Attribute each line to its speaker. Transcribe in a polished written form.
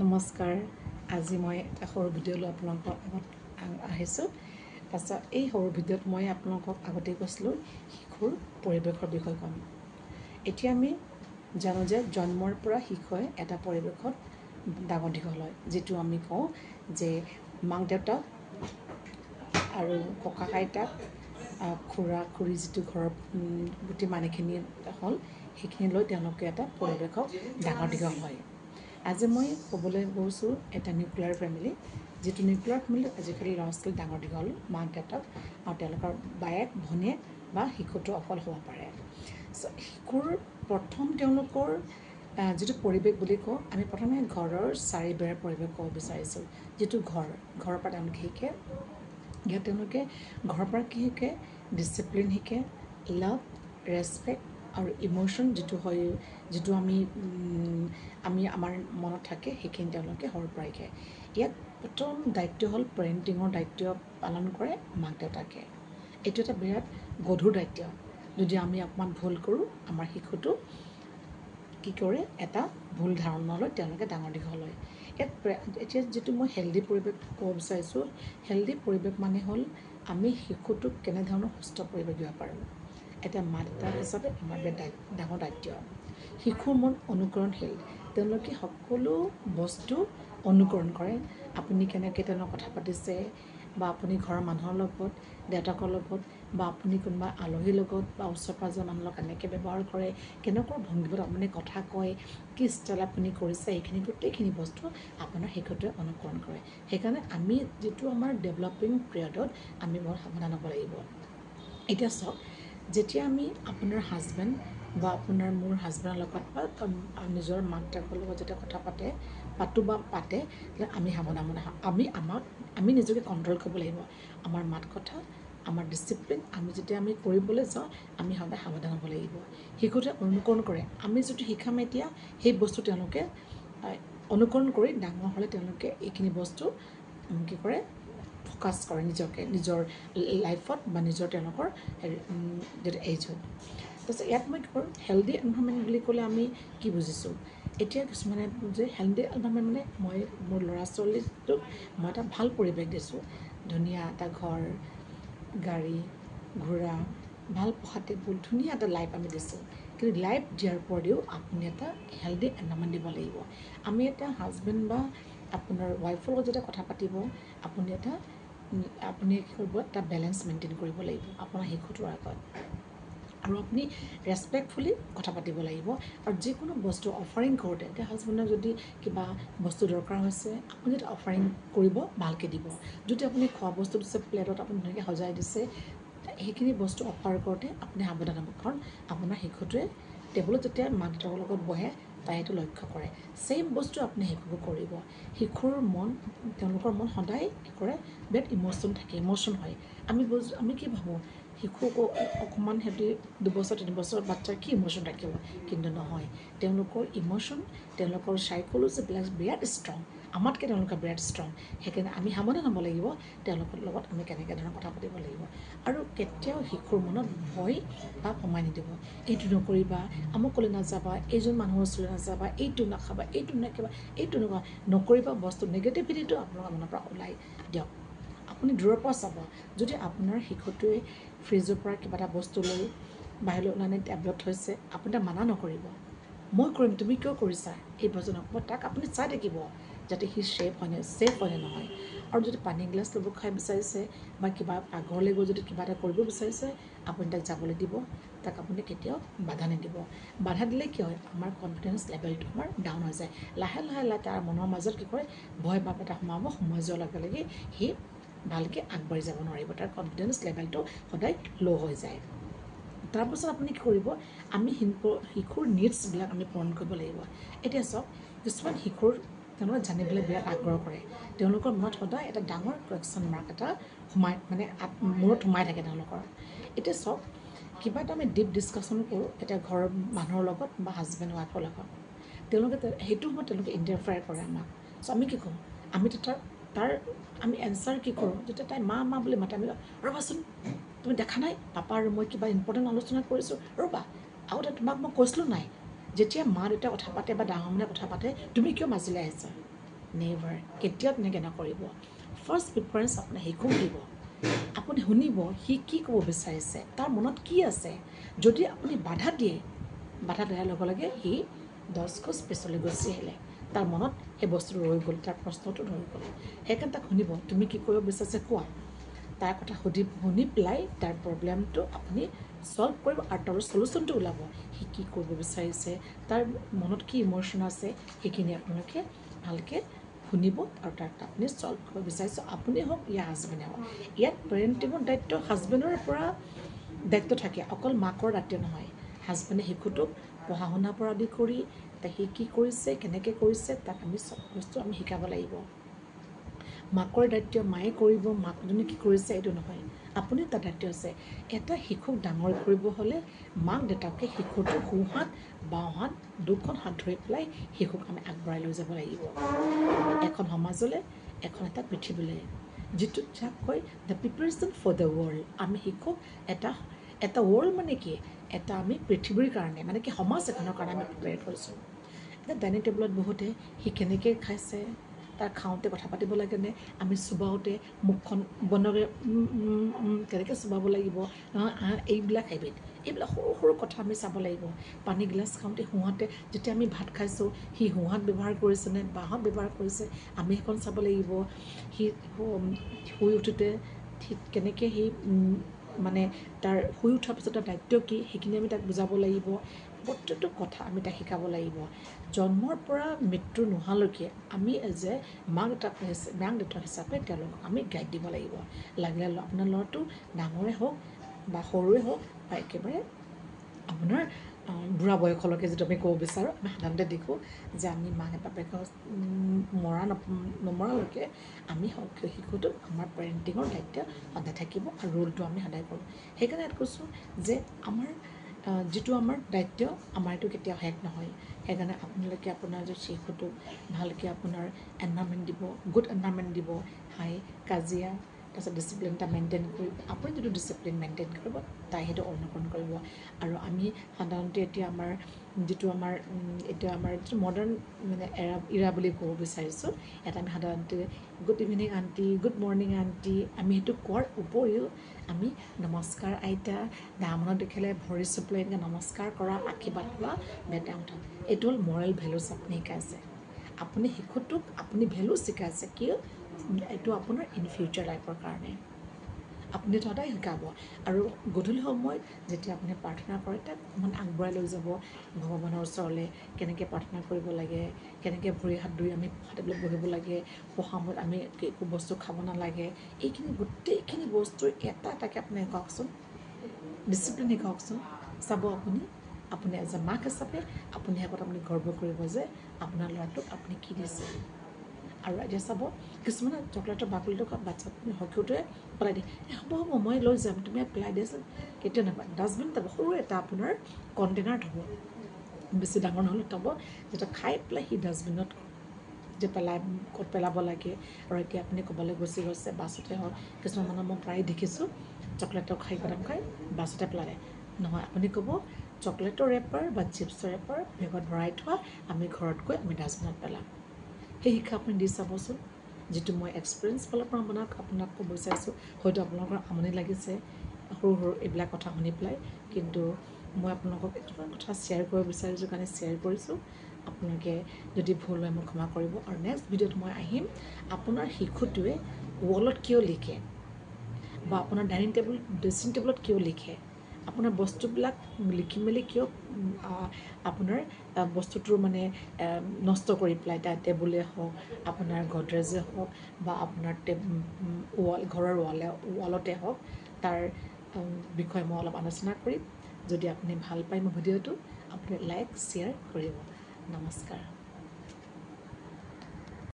Speaker 1: নমস্কাৰ। আজি মই এটা সৰু ভিডিঅ' লৈ আপোনালোকৰ আগত আহিছোঁ। তাৰপিছত এই সৰু ভিডিঅ'ত মই আপোনালোকক আগতেই কৈছিলোঁ শিশুৰ পৰিৱেশৰ বিষয়ে ক'ম। এতিয়া আমি জানো যে জন্মৰ পৰা শিশুৱে এটা পৰিৱেশত ডাঙৰ দীঘল হয়, যিটো আমি কওঁ যে মাক দেউতাক আৰু ককা আইতাক খুৰা খুৰী যিটো ঘৰৰ গোটেই মানুহখিনি হ'ল সেইখিনি লৈ তেওঁলোকে এটা পৰিৱেশত ডাঙৰ দীঘল হয়। আজি মই ক'বলৈ গৈছোঁ এটা নিউক্লিয়াৰ ফেমিলি, যিটো নিউক্লিয়াৰ ফেমিলিত আজিকালি ল'ৰা ছোৱালী ডাঙৰ দীঘল মাক দেউতাক আৰু তেওঁলোকৰ বায়েক ভনীয়েক বা শিশুটো অকল হ'ব পাৰে। শিশুৰ প্ৰথম তেওঁলোকৰ যিটো পৰিৱেশ বুলি কওঁ, আমি প্ৰথমে ঘৰৰ চাৰিবেৰৰ পৰিৱেশ ক'ব বিচাৰিছোঁ। যিটো ঘৰৰ পৰা তেওঁলোকে শিকে, ইয়াত তেওঁলোকে ঘৰৰ পৰা কি শিকে? ডিচিপ্লিন শিকে, লাভ, ৰেচপেক্ট আৰু ইম'শ্যন যিটো আমি আমাৰ মনত থাকে সেইখিনি তেওঁলোকে সৰুৰ পৰাই শিকে। ইয়াত প্ৰথম দায়িত্ব হ'ল পেৰেণ্টিঙৰ দায়িত্ব পালন কৰে মাক দেউতাকে। এইটো এটা বিৰাট গধুৰ দায়িত্ব। যদি আমি অকণমান ভুল কৰোঁ, আমাৰ শিশুটো কি কৰে? এটা ভুল ধাৰণালৈ তেওঁলোকে ডাঙৰ দীঘল হয়। এতিয়া যিটো মই হেল্ডি পৰিৱেশ ক'ব বিচাৰিছোঁ, হেল্ডি পৰিৱেশ মানে হ'ল আমি শিশুটোক কেনেধৰণৰ সুস্থ পৰিৱেশ দিব পাৰোঁ। এটা মা দেউতা হিচাপে আমাৰ ডাঙৰ দায়িত্ব। শিশুৰ মন অনুকৰণশীল, তেওঁলোকে সকলো বস্তু অনুকৰণ কৰে। আপুনি কেনেকৈ তেওঁলোক কথা পাতিছে বা আপুনি ঘৰৰ মানুহৰ লগত, দেউতাকৰ লগত বা আপুনি কোনোবা আলহীৰ লগত বা ওচৰ পাঁজৰৰ মানুহৰ লগত কেনেকৈ ব্যৱহাৰ কৰে, কেনেকুৱা ভংগীমত আপুনি কথা কয়, কি ষ্টাইল আপুনি কৰিছে, এইখিনি গোটেইখিনি বস্তু আপোনাৰ শিশুটোৱে অনুকৰণ কৰে। সেইকাৰণে আমি যিটো আমাৰ ডেভেলপিং পিৰিয়ডত আমি বহুত সাৱধান হ'ব লাগিব। এতিয়া চাওক, যেতিয়া আমি আপোনাৰ হাজবেণ্ড বা মোৰ হাজবেণ্ডৰ লগত বা নিজৰ মাক দেউতাকৰ লগত যেতিয়া কথা পাতে আমি সাৱধান আমি নিজকে কণ্ট্ৰল কৰিব লাগিব। আমাৰ মাত কথা, আমাৰ ডিচিপ্লিন যেতিয়া আমি কৰিবলৈ যাওঁ, আমি সদায় সাৱধান হ'ব লাগিব। শিশুটোৱে অনুকৰণ কৰে, আমি যিটো শিকাম এতিয়া সেই বস্তু তেওঁলোকে অনুকৰণ কৰি ডাঙৰ হ'লে তেওঁলোকে এইখিনি বস্তু কি কৰে? ফ'কাছ কৰে নিজৰ লাইফত বা নিজৰ তেওঁলোকৰ যিটো এজত। তাৰপিছত ইয়াত মই কি কৰোঁ? হেল্ডি এনভাইৰনমেণ্ট বুলি ক'লে আমি কি বুজিছোঁ? এতিয়া কিছুমানে যে হেল্ডি এনভাইৰনমেণ্ট মানে মই মোৰ ল'ৰা ছোৱালীটোক মই এটা ভাল পৰিৱেশ দিছোঁ, ধুনীয়া এটা ঘৰ, গাড়ী ঘোঁৰা, ভাল পঢ়া টেবুল, ধুনীয়া এটা লাইফ আমি দিছোঁ। কিন্তু লাইফ দিয়াৰ উপৰিও আপুনি এটা হেল্ডি এনভাইৰনমেণ্ট দিব লাগিব। আমি এটা হাজবেণ্ড বা আপোনাৰ ৱাইফৰ লগত যেতিয়া কথা পাতিব, আপুনি কি কৰিব? এটা বেলেঞ্চ মেইনটেইন কৰিব লাগিব আপোনাৰ শিশুটোৰ আগত। আৰু আপুনি ৰেচপেক্টফুলি কথা পাতিব লাগিব। আৰু যিকোনো বস্তু অফাৰিং কৰোঁতে, এতিয়া হাজবেণ্ডক যদি কিবা বস্তু দৰকাৰ হৈছে, আপুনি যদি অফাৰিং কৰিব, ভালকৈ দিব। যদি আপুনি খোৱা বস্তু দিছে, প্লেটত আপুনি ধুনীয়াকৈ সজাই দিছে, সেইখিনি বস্তু অফাৰ কৰোঁতে আপুনি সাৱধান হ'ব। কাৰণ আপোনাৰ শিশুটোৱে টেবুলত যেতিয়া মাক দেউতাকৰ লগত বহে, তাই সেইটো লক্ষ্য কৰে। ছেইম বস্তু আপুনি শিশুকো কৰিব। তেওঁলোকৰ মন সদায় কি কৰে? বিৰাট ইম'শ্যন হয়। আমি কি ভাবোঁ? শিশুক অকণমান সিহঁতি 2 বছৰ 3 বছৰ বাচ্ছাৰ কি ইম'শ্যন থাকিব? কিন্তু নহয়, তেওঁলোকৰ ইম'শ্যন, তেওঁলোকৰ চাইক'লজিবিলাক বিৰাট ষ্ট্ৰং, আমাতকৈ তেওঁলোকে বিৰাট ষ্ট্ৰং। সেইকাৰণে আমি সাৱধান হ'ব লাগিব তেওঁলোকৰ লগত আমি কেনেকৈ ধৰণৰ কথা পাতিব লাগিব। আৰু কেতিয়াও শিশুৰ মনত ভয় বা সোমাই নিদিব। এইটো নকৰিবা, আমুকলৈ নাযাবা, এইজন মানুহৰ ওচৰলৈ নাযাবা, এইটো নাখাবা, এইটো নাখাবা, এইটো নকৰিবা বস্তু নেগেটিভিটিটো আপোনালোকৰ মনৰ পৰা ওলাই দিয়ক। আপুনি দূৰৰ পৰা চাব, যদি আপোনাৰ শিশুটোৱে ফ্ৰিজৰ পৰা কিবা এটা বস্তু লৈ বাহিৰলৈ ওলাই টেবলেট থৈছে, আপুনি তাক মানা নকৰিব। মই কৰিম, তুমি কিয় কৰিছা? এই বস্তু নকৰিব। তাক আপুনি চাই থাকিব যাতে সি ছেফ হয়নে নহয়। আৰু যদি পানী গিলাচ ল'ব খাই বিচাৰিছে বা কিবা পাকঘৰলৈ গৈ যদি কিবা এটা কৰিব বিচাৰিছে, আপুনি তাক যাবলৈ দিব। তাক আপুনি কেতিয়াও বাধা নিদিব। বাধা দিলে কি হয়? আমাৰ কনফিডেঞ্চ লেভেলটো আমাৰ ডাউন হৈ যায়। লাহে তাৰ মনৰ মাজত কি কৰে? ভয় ভাৱ এটা সোমাই যোৱাৰ লগে লগে সি ভালকৈ আগবাঢ়ি যাব নোৱাৰিব। তাৰ কনফিডেঞ্চ লেভেলটো সদায় ল' হৈ যায়। তাৰপাছত আপুনি কি কৰিব? আমি শিশুৰ নিডছবিলাক আমি পূৰণ কৰিব লাগিব। এতিয়া চাওক, কিছুমান শিশুৰ তেওঁলোকে জানিবলৈ বিৰাট আগ্ৰহ কৰে। তেওঁলোকৰ মনত সদায় এটা ডাঙৰ কুৱেশ্যন মাৰ্ক এটা মূৰত সোমাই থাকে তেওঁলোকৰ। এতিয়া চাওক, কিবা এটা আমি ডিপ ডিছকাশ্যন কৰোঁ, এতিয়া ঘৰৰ মানুহৰ লগত বা হাজবেণ্ড ৱাইফৰ লগত, সেইটো সময়ত তেওঁলোকে ইণ্টাৰফেয়াৰ কৰে আমাক। চ' আমি কি কৰোঁ? আমি এনচাৰ কি কৰোঁ? যেতিয়া তাই মা বুলি মাতে, আমি ৰ'বাচোন, তুমি দেখা নাই পাপা আৰু মই কিবা ইম্পৰ্টেণ্ট আলোচনা কৰিছোঁ, ৰ'বা, আগতে তোমাক মই কৈছিলোঁ নাই, যেতিয়া মা দেউতাই কথা পাতে বা ডাঙৰ মানুহে কথা পাতে, তুমি কিয় মাজলৈ আহিছা? নেভাৰ কেতিয়াও তেনেকৈ নকৰিব ফাৰ্ষ্ট প্ৰিফাৰেঞ্চ আপোনাৰ শিশুক দিব আপুনি শুনিব সি কি ক'ব বিচাৰিছে তাৰ মনত কি আছে যদি আপুনি বাধা দিয়াৰ লগে লগে সি 10 খোজ পিছলৈ গুচি আহিলে তাৰ মনত সেই বস্তুটো ৰৈ গ'ল তাৰ প্ৰশ্নটো ৰৈ গ'ল সেইকাৰণে তাক শুনিব তুমি কি কৰিব বিচাৰিছে কোৱা তাৰ কথা শুনি পেলাই তাৰ প্ৰব্লেমটো আপুনি সলভ কৰিব আৰু তাৰ সলিউশ্যনটো ওলাব সি কি কৰিব বিচাৰিছে তাৰ মনত কি ইম'শ্যন আছে সেইখিনি আপোনালোকে ভালকৈ শুনিব আৰু তাক আপুনি সলভ কৰিব বিচাৰিছে আপুনি হওক ইয়াৰ হাজবেণ্ডে হওক ইয়াত পেৰেণ্টিঙৰ দায়িত্ব হাজবেণ্ডৰ পৰা দায়িত্ব থাকে অকল মাকৰ দায়িত্ব নহয় হাজবেণ্ডে শিশুটোক পঢ়া শুনাৰ পৰা আদি কৰি সি কি কৰিছে কেনেকৈ কৰিছে তাক আমি চব বস্তু আমি শিকাব লাগিব মাকৰ দায়িত্ব মায়ে কৰিব মাকজনী কি কৰিছে এইটো নহয় আপুনি তাৰ দায়িত্ব আছে এটা শিশুক ডাঙৰ কৰিব হ'লে মাক দেউতাকে শিশুটোৰ সোঁহাত বাওঁহাত দুখন হাত ধৰি পেলাই শিশুক আমি আগবঢ়াই লৈ যাব লাগিব এখন সমাজলৈ এখন এটা পৃথিৱীলৈ যিটো যাক কয় the preparation for the world আমি শিশুক এটা ৱৰ্ল্ড মানে কি এটা আমি পৃথিৱীৰ কাৰণে মানে কি সমাজ এখনৰ কাৰণে আমি প্ৰিপেয়াৰ কৰিছোঁ এতিয়া ডাইনিং টেবুলত বহুতে সি কেনেকৈ খাইছে তাৰ খাওঁতে কথা পাতিব লাগেনে আমি চুবাওঁতে মুখখন বন্ধকৈ কেনেকৈ চুবাব লাগিব এইবিলাক এবিধ এইবিলাক সৰু সৰু কথা আমি চাব লাগিব পানী গিলাচ খাওঁতে সোঁহাতে যেতিয়া আমি ভাত খাইছোঁ সি সোঁহাত ব্যৱহাৰ কৰিছেনে বাঁহাত ব্যৱহাৰ কৰিছে আমি সেইখন চাব লাগিব সি শুই উঠোঁতে কেনেকৈ সি মানে তাৰ শুই উঠাৰ পিছত তাৰ দায়িত্ব কি সেইখিনি আমি তাক বুজাব লাগিব প্ৰত্যেকটো কথা আমি তাক শিকাব লাগিব জন্মৰ পৰা মৃত্যু নোহোৱালৈকে আমি যে মাক দেউতাক হিচাপে তেওঁলোকক আমি গাইড দিব লাগিব লাগিলে আপোনাৰ ল'ৰাটো ডাঙৰে হওক বা সৰুৱে হওক বা একেবাৰে আপোনাৰ বুঢ়া বয়সলৈকে যিটো আমি ক'ব বিচাৰোঁ আমি সাধাৰণতে দেখোঁ যে আমি মাক বাপেকক নমৰালৈকে আমি শিশুটোক আমাৰ পেৰেণ্টিঙৰ দায়িত্ব সদায় থাকিব আৰু ৰোলটো আমি সদায় কৰোঁ সেইকাৰণে ইয়াত কৈছোঁ যে আমাৰ যিটো আমাৰ দায়িত্ব আমাৰ এইটো কেতিয়াও শেষ নহয় সেইকাৰণে আপোনালোকে আপোনাৰ যে শিশুটোক ভালকৈ আপোনাৰ এনভাইৰনমেণ্ট দিব গুড এনভাইৰনমেণ্ট দিব হাই কাজিয়া তাৰপিছত ডিচিপ্লিন এটা মেইনটেইন কৰিব আপুনি যিটো ডিচিপ্লিন মেইনটেইন কৰিব তাই সেইটো অনুকৰণ কৰিব আৰু আমি সাধাৰণতে এতিয়া আমাৰ যিটো মডাৰ্ণ মানে ইৰা বুলি ক'ব বিচাৰিছোঁ ইয়াত আমি সাধাৰণতে good evening aunty good morning aunty আমি সেইটো কোৱাৰ উপৰিও আমি নমস্কাৰ আইতা ডাঙৰ মানুহ দেখিলে ভৰি চুপলাই এনেকৈ নমস্কাৰ কৰা আশীৰ্বাদ লোৱা বেটা উঠা এইটো হ'ল মৰেল ভেলুজ আপুনি শিকাইছে আপুনি শিশুটোক আপুনি ভেলুজ শিকাইছে কিয় এইটো আপোনাৰ ইন ফিউচাৰ লাইফৰ কাৰণে আপুনি সদায় শিকাব আৰু গধূলি সময়ত যেতিয়া আপুনি প্ৰাৰ্থনা কৰে তাক অকণমান আগবঢ়াই লৈ যাব ভগৱানৰ ওচৰলৈ কেনেকৈ প্ৰাৰ্থনা কৰিব লাগে কেনেকৈ ভৰি হাত ধুই আমি টেবুলত বহিব লাগে পঢ়া সময়ত আমি একো বস্তু খাব নালাগে এইখিনি গোটেইখিনি বস্তুৰ এটা এটাকৈ আপুনি শিকাওকচোন ডিচিপ্লিন শিকাওকচোন চাব আপুনি এজ এ মাক হিচাপে আপুনি শেষত আপুনি গৰ্ব কৰিব যে আপোনাৰ ল'ৰাটোক আপুনি কি দিছে আৰু এতিয়া চাব কিছুমানে চকলেটৰ বাকলিটো বাচ্ছাত শিশুটোৱে পেলাই দিয়ে হ'ব মই লৈ যাম তুমি পেলাই দিয়াচোন কেতিয়াও নাপায় ডাষ্টবিন থ'ব সৰু এটা আপোনাৰ কণ্টেইনাৰ থ'ব বেছি ডাঙৰ নহ'লে থ'ব যেতিয়া খাই পেলাই সি ডাষ্টবিনত যে ক'ত পেলাব লাগে আৰু এতিয়া আপুনি ক'বলৈ গুচি গৈছে বাছতে হওক কিছুমান মানুহ মই প্ৰায় দেখিছোঁ চকলেটৰ খাই বাছতে পেলালে নহয় আপুনি ক'ব চকলেটৰ ৰেপাৰ বা চিপছৰ ৰেপাৰ বেগত ভৰাই থোৱা আমি ঘৰত গৈ আমি ডাষ্টবিনত পেলাম সেই শিক্ষা আপুনি দি চাবচোন যিটো মই এক্সপিৰিয়েঞ্চ ফালৰ পৰা আপোনাক ক'ব বিচাৰিছোঁ হয়তো আপোনালোকৰ আমনি লাগিছে সৰু সৰু এইবিলাক কথা শুনি পেলাই কিন্তু মই আপোনালোকক কিছুমান কথা শ্বেয়াৰ কৰিব বিচাৰিছোঁ কাৰণে শ্বেয়াৰ কৰিছোঁ আপোনালোকে যদি ভুল হয় মোক ক্ষমা কৰিব আৰু নেক্সট ভিডিঅ'ত মই আহিম আপোনাৰ শিশুটোৱে ৱালত কিয় লিখে বা আপোনাৰ ড্ৰেছিং টেবুলত কিয় লিখে আপোনাৰ বস্তুবিলাক লিখি মেলি কিয় আপোনাৰ বস্তুটোৰ মানে নষ্ট কৰি পেলাই টেবুলে হওক আপোনাৰ গডৰেজে হওক বা আপোনাৰ ঘৰৰ ৱালতে হওক তাৰ বিষয়ে মই অলপ আলোচনা কৰিম যদি আপুনি ভাল পায় মোৰ ভিডিঅ'টো আপুনি লাইক শ্বেয়াৰ কৰিব নমস্কাৰ